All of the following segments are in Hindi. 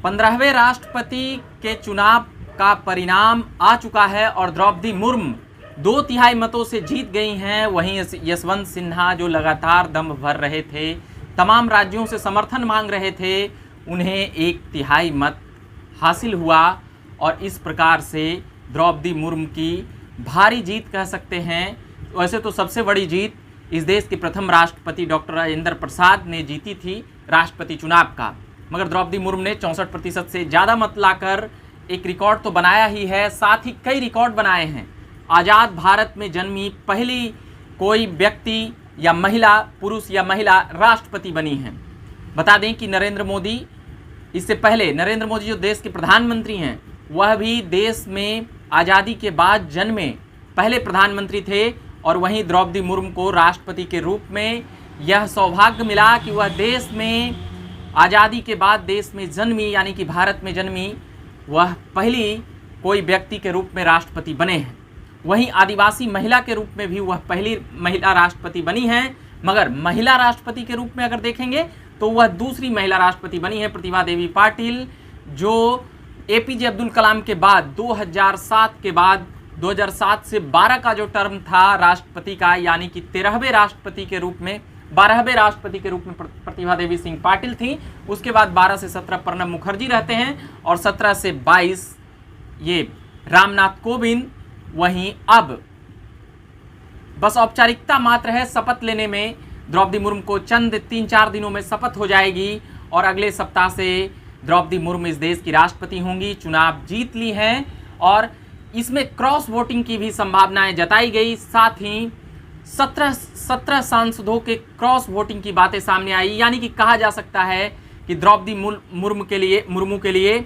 15वें राष्ट्रपति के चुनाव का परिणाम आ चुका है और द्रौपदी मुर्मू 2/3 मतों से जीत गई हैं। वहीं यशवंत सिन्हा जो लगातार दम भर रहे थे, तमाम राज्यों से समर्थन मांग रहे थे, उन्हें 1/3 मत हासिल हुआ और इस प्रकार से द्रौपदी मुर्मू की भारी जीत कह सकते हैं। वैसे तो सबसे बड़ी जीत इस देश के प्रथम राष्ट्रपति डॉक्टर राजेंद्र प्रसाद ने जीती थी राष्ट्रपति चुनाव का, मगर द्रौपदी मुर्मू ने 64% से ज़्यादा मत लाकर एक रिकॉर्ड तो बनाया ही है, साथ ही कई रिकॉर्ड बनाए हैं। आज़ाद भारत में जन्मी पहली कोई व्यक्ति या महिला, पुरुष या महिला राष्ट्रपति बनी हैं। बता दें कि नरेंद्र मोदी, इससे पहले नरेंद्र मोदी जो देश के प्रधानमंत्री हैं, वह भी देश में आज़ादी के बाद जन्मे पहले प्रधानमंत्री थे और वहीं द्रौपदी मुर्मू को राष्ट्रपति के रूप में यह सौभाग्य मिला कि वह देश में आज़ादी के बाद देश में जन्मी, यानी कि भारत में जन्मी वह पहली कोई व्यक्ति के रूप में राष्ट्रपति बने हैं। वहीं आदिवासी महिला के रूप में भी वह पहली महिला राष्ट्रपति बनी हैं, मगर महिला राष्ट्रपति के रूप में अगर देखेंगे तो वह दूसरी महिला राष्ट्रपति बनी है, प्रतिभा देवी पाटिल, जो एपीजे अब्दुल कलाम के बाद 2007 के बाद 2007 से 12 का जो टर्म था राष्ट्रपति का, यानी कि 13वें राष्ट्रपति के रूप में, 12वें राष्ट्रपति के रूप में प्रतिभा देवी सिंह पाटिल थी। उसके बाद 12 से 17 प्रणब मुखर्जी रहते हैं और 17 से 22 ये रामनाथ कोविंद। वहीं अब बस औपचारिकता मात्र है शपथ लेने में। द्रौपदी मुर्मू को चंद 3-4 दिनों में शपथ हो जाएगी और अगले सप्ताह से द्रौपदी मुर्मू इस देश की राष्ट्रपति होंगी। चुनाव जीत ली हैं और इसमें क्रॉस वोटिंग की भी संभावनाएं जताई गई। साथ ही 17 सांसदों के क्रॉस वोटिंग की बातें सामने आई, यानी कि कहा जा सकता है कि द्रौपदी मुर्मू के लिए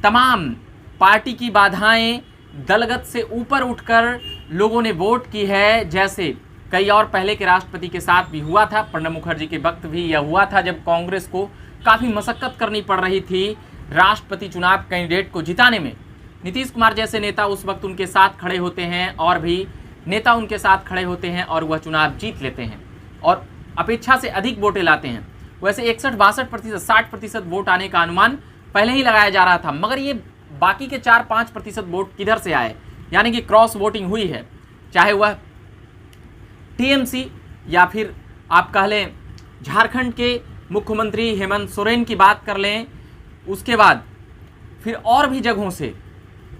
तमाम पार्टी की बाधाएं दलगत से ऊपर उठकर लोगों ने वोट की है, जैसे कई और पहले के राष्ट्रपति के साथ भी हुआ था। प्रणब मुखर्जी के वक्त भी यह हुआ था जब कांग्रेस को काफ़ी मशक्कत करनी पड़ रही थी राष्ट्रपति चुनाव कैंडिडेट को जिताने में। नीतीश कुमार जैसे नेता उस वक्त उनके साथ खड़े होते हैं और भी नेता उनके साथ खड़े होते हैं और वह चुनाव जीत लेते हैं और अपेक्षा से अधिक वोटें लाते हैं। वैसे 61-62%, 60% वोट आने का अनुमान पहले ही लगाया जा रहा था, मगर ये बाकी के 4-5% वोट किधर से आए, यानी कि क्रॉस वोटिंग हुई है। चाहे वह टीएमसी या फिर आप कह लें झारखंड के मुख्यमंत्री हेमंत सोरेन की बात कर लें, उसके बाद फिर और भी जगहों से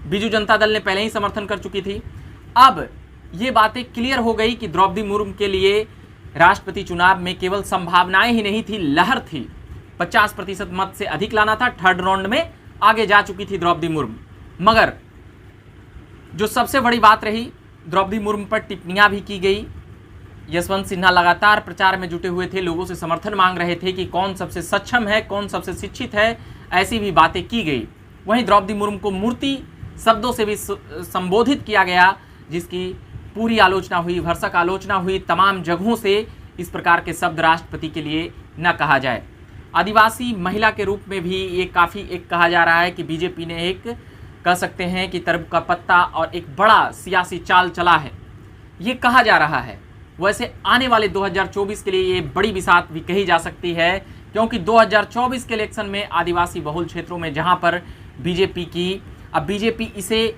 बीजू जनता दल ने पहले ही समर्थन कर चुकी थी। अब ये बातें क्लियर हो गई कि द्रौपदी मुर्मू के लिए राष्ट्रपति चुनाव में केवल संभावनाएं ही नहीं थी, लहर थी। 50% मत से अधिक लाना था। थर्ड राउंड में आगे जा चुकी थी द्रौपदी मुर्मू, मगर जो सबसे बड़ी बात रही, द्रौपदी मुर्मू पर टिप्पणियां भी की गई। यशवंत सिन्हा लगातार प्रचार में जुटे हुए थे, लोगों से समर्थन मांग रहे थे कि कौन सबसे सक्षम है, कौन सबसे शिक्षित है, ऐसी भी बातें की गई। वहीं द्रौपदी मुर्मू को मूर्ति शब्दों से भी संबोधित किया गया, जिसकी पूरी आलोचना हुई, भरसक आलोचना हुई। तमाम जगहों से इस प्रकार के शब्द राष्ट्रपति के लिए न कहा जाए। आदिवासी महिला के रूप में भी ये काफ़ी एक कहा जा रहा है कि बीजेपी ने एक कह सकते हैं कि तरब का पत्ता और एक बड़ा सियासी चाल चला है, ये कहा जा रहा है। वैसे आने वाले 2024 के लिए ये बड़ी बिसात भी कही जा सकती है, क्योंकि 2024 के इलेक्शन में आदिवासी बहुल क्षेत्रों में जहां पर बीजेपी इसे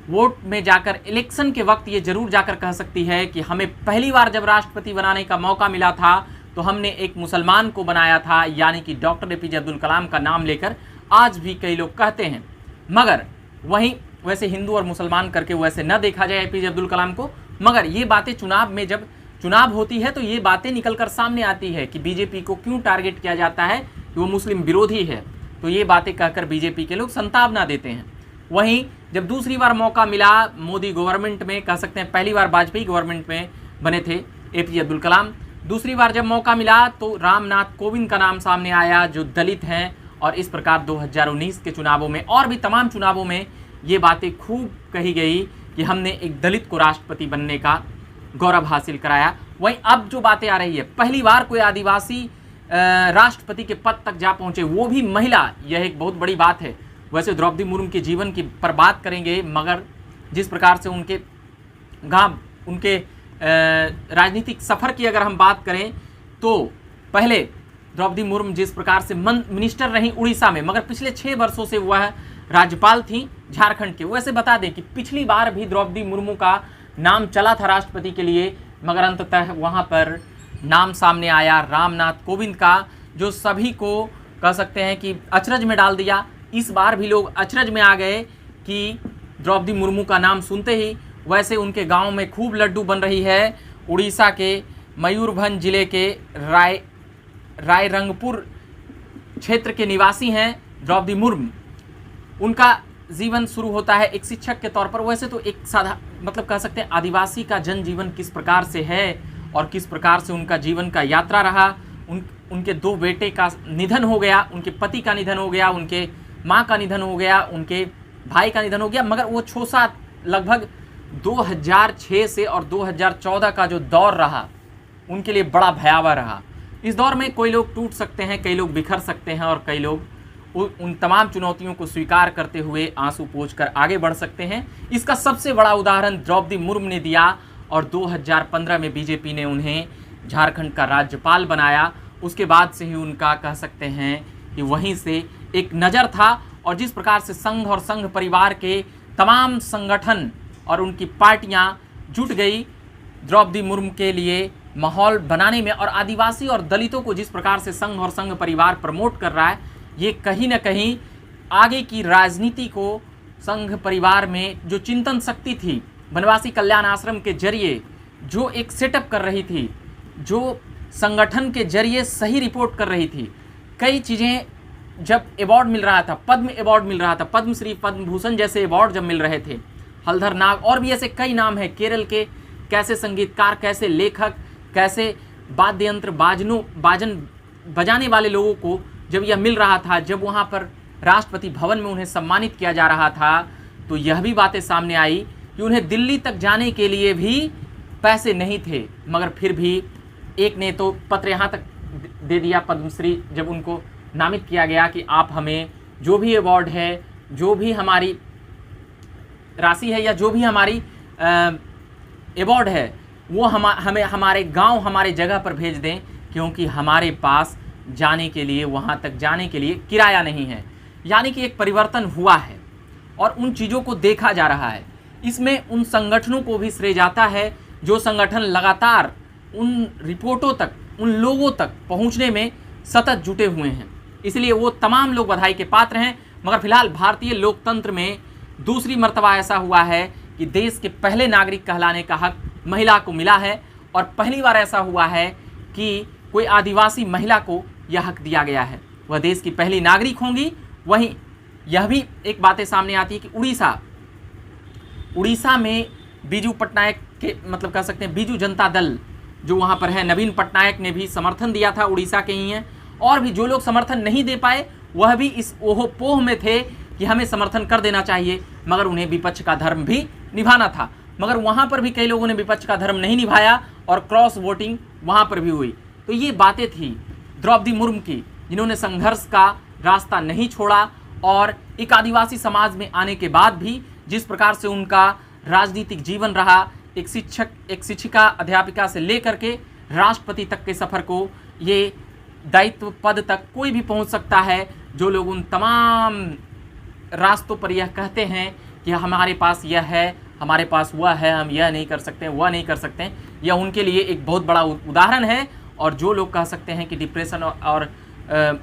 वोट में जाकर इलेक्शन के वक्त ये जरूर जाकर कह सकती है कि हमें पहली बार जब राष्ट्रपति बनाने का मौका मिला था तो हमने एक मुसलमान को बनाया था, यानी कि डॉक्टर एपीजे अब्दुल कलाम का नाम लेकर आज भी कई लोग कहते हैं। मगर वहीं वैसे हिंदू और मुसलमान करके वैसे न देखा जाए एपीजे अब्दुल कलाम को, मगर ये बातें चुनाव में जब चुनाव होती है तो ये बातें निकलकर सामने आती है कि बीजेपी को क्यों टारगेट किया जाता है कि वो मुस्लिम विरोधी है। तो ये बातें कहकर बीजेपी के लोग संतावना देते हैं। वहीं जब दूसरी बार मौका मिला मोदी गवर्नमेंट में, कह सकते हैं पहली बार वाजपेयी गवर्नमेंट में बने थे एपीजे अब्दुल कलाम, दूसरी बार जब मौका मिला तो रामनाथ कोविंद का नाम सामने आया जो दलित हैं। और इस प्रकार 2019 के चुनावों में और भी तमाम चुनावों में ये बातें खूब कही गई कि हमने एक दलित को राष्ट्रपति बनने का गौरव हासिल कराया। वहीं अब जो बातें आ रही है, पहली बार कोई आदिवासी राष्ट्रपति के पद तक जा पहुंचे, वो भी महिला, यह एक बहुत बड़ी बात है। वैसे द्रौपदी मुर्मू के जीवन की पर बात करेंगे, मगर जिस प्रकार से उनके राजनीतिक सफ़र की अगर हम बात करें तो पहले द्रौपदी मुर्मू जिस प्रकार से मिनिस्टर रही उड़ीसा में, मगर पिछले 6 वर्षों से वह राज्यपाल थी झारखंड के। वैसे बता दें कि पिछली बार भी द्रौपदी मुर्मू का नाम चला था राष्ट्रपति के लिए, मगर अंततः वहाँ पर नाम सामने आया रामनाथ कोविंद का, जो सभी को कह सकते हैं कि अचरज में डाल दिया। इस बार भी लोग अचरज में आ गए कि द्रौपदी मुर्मू का नाम सुनते ही। वैसे उनके गांव में खूब लड्डू बन रही है। उड़ीसा के मयूरभंज जिले के रायरंगपुर क्षेत्र के निवासी हैं द्रौपदी मुर्मू। उनका जीवन शुरू होता है एक शिक्षक के तौर पर। वैसे तो एक मतलब कह सकते हैं आदिवासी का जनजीवन किस प्रकार से है और किस प्रकार से उनका जीवन का यात्रा रहा। उनके 2 बेटे का निधन हो गया, उनके पति का निधन हो गया, उनके माँ का निधन हो गया, उनके भाई का निधन हो गया। मगर वो छोसा लगभग 2006 से और 2014 का जो दौर रहा उनके लिए बड़ा भयावह रहा। इस दौर में कोई लोग टूट सकते हैं, कई लोग बिखर सकते हैं और कई लोग उन तमाम चुनौतियों को स्वीकार करते हुए आंसू पोंछकर आगे बढ़ सकते हैं। इसका सबसे बड़ा उदाहरण द्रौपदी मुर्मू ने दिया और 2015 में बीजेपी ने उन्हें झारखंड का राज्यपाल बनाया। उसके बाद से ही उनका कह सकते हैं कि वहीं से एक नज़र था। और जिस प्रकार से संघ और संघ परिवार के तमाम संगठन और उनकी पार्टियां जुट गई द्रौपदी मुर्मू के लिए माहौल बनाने में, और आदिवासी और दलितों को जिस प्रकार से संघ और संघ परिवार प्रमोट कर रहा है, ये कहीं ना कहीं आगे की राजनीति को संघ परिवार में जो चिंतन शक्ति थी, वनवासी कल्याण आश्रम के जरिए जो एक सेटअप कर रही थी, जो संगठन के जरिए सही रिपोर्ट कर रही थी, कई चीज़ें जब अवार्ड मिल रहा था, पद्म अवार्ड मिल रहा था, पद्मश्री पद्म भूषण जैसे अवार्ड जब मिल रहे थे, हलधर नाग और भी ऐसे कई नाम हैं, केरल के कैसे संगीतकार, कैसे लेखक, कैसे वाद्य यंत्र बाजन बजाने वाले लोगों को जब यह मिल रहा था, जब वहाँ पर राष्ट्रपति भवन में उन्हें सम्मानित किया जा रहा था, तो यह भी बातें सामने आई कि उन्हें दिल्ली तक जाने के लिए भी पैसे नहीं थे। मगर फिर भी एक ने तो पत्र यहाँ तक दे दिया पद्मश्री, जब उनको नामित किया गया कि आप हमें जो भी अवार्ड है, जो भी हमारी राशि है या जो भी हमारी अवार्ड है, वो हमें हमारे गांव, हमारे जगह पर भेज दें, क्योंकि हमारे पास जाने के लिए, वहाँ तक जाने के लिए किराया नहीं है। यानी कि एक परिवर्तन हुआ है और उन चीज़ों को देखा जा रहा है। इसमें उन संगठनों को भी श्रेय जाता है जो संगठन लगातार उन रिपोर्टों तक, उन लोगों तक पहुँचने में सतत जुटे हुए हैं। इसलिए वो तमाम लोग बधाई के पात्र हैं। मगर फिलहाल भारतीय लोकतंत्र में दूसरी मर्तबा ऐसा हुआ है कि देश के पहले नागरिक कहलाने का हक महिला को मिला है, और पहली बार ऐसा हुआ है कि कोई आदिवासी महिला को यह हक दिया गया है, वह देश की पहली नागरिक होंगी। वहीं यह भी एक बातें सामने आती है कि उड़ीसा में बीजू पटनायक के, मतलब कह सकते हैं बीजू जनता दल जो वहाँ पर है, नवीन पटनायक ने भी समर्थन दिया था, उड़ीसा के ही हैं। और भी जो लोग समर्थन नहीं दे पाए वह भी इस ओह-पोह में थे कि हमें समर्थन कर देना चाहिए, मगर उन्हें विपक्ष का धर्म भी निभाना था। मगर वहाँ पर भी कई लोगों ने विपक्ष का धर्म नहीं निभाया और क्रॉस वोटिंग वहाँ पर भी हुई। तो ये बातें थी द्रौपदी मुर्मू की, जिन्होंने संघर्ष का रास्ता नहीं छोड़ा और एक आदिवासी समाज में आने के बाद भी जिस प्रकार से उनका राजनीतिक जीवन रहा, एक शिक्षक, एक शिक्षिका, अध्यापिका से लेकर के राष्ट्रपति तक के सफ़र को, ये दायित्व पद तक कोई भी पहुंच सकता है। जो लोग उन तमाम रास्तों पर यह कहते हैं कि हमारे पास यह है, हमारे पास वह है, हम यह नहीं कर सकते, वह नहीं कर सकते, यह उनके लिए एक बहुत बड़ा उदाहरण है। और जो लोग कह सकते हैं कि डिप्रेशन और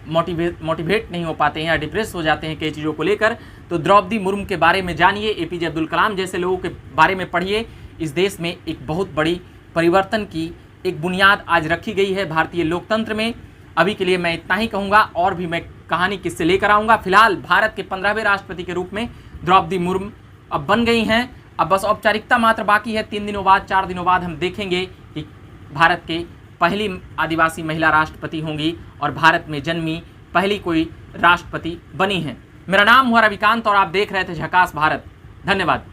मोटिवेट नहीं हो पाते हैं या डिप्रेस हो जाते हैं कई चीज़ों को लेकर, तो द्रौपदी मुर्मू के बारे में जानिए, एपीजे अब्दुल कलाम जैसे लोगों के बारे में पढ़िए। इस देश में एक बहुत बड़ी परिवर्तन की एक बुनियाद आज रखी गई है भारतीय लोकतंत्र में। अभी के लिए मैं इतना ही कहूँगा, और भी मैं कहानी किससे लेकर आऊँगा। फिलहाल भारत के 15वें राष्ट्रपति के रूप में द्रौपदी मुर्मू अब बन गई हैं। अब बस औपचारिकता मात्र बाकी है। 3 दिनों बाद, 4 दिनों बाद हम देखेंगे कि भारत के पहली आदिवासी महिला राष्ट्रपति होंगी और भारत में जन्मी पहली कोई राष्ट्रपति बनी हैं। मेरा नाम हुआ रविकांत और आप देख रहे थे झकास भारत। धन्यवाद।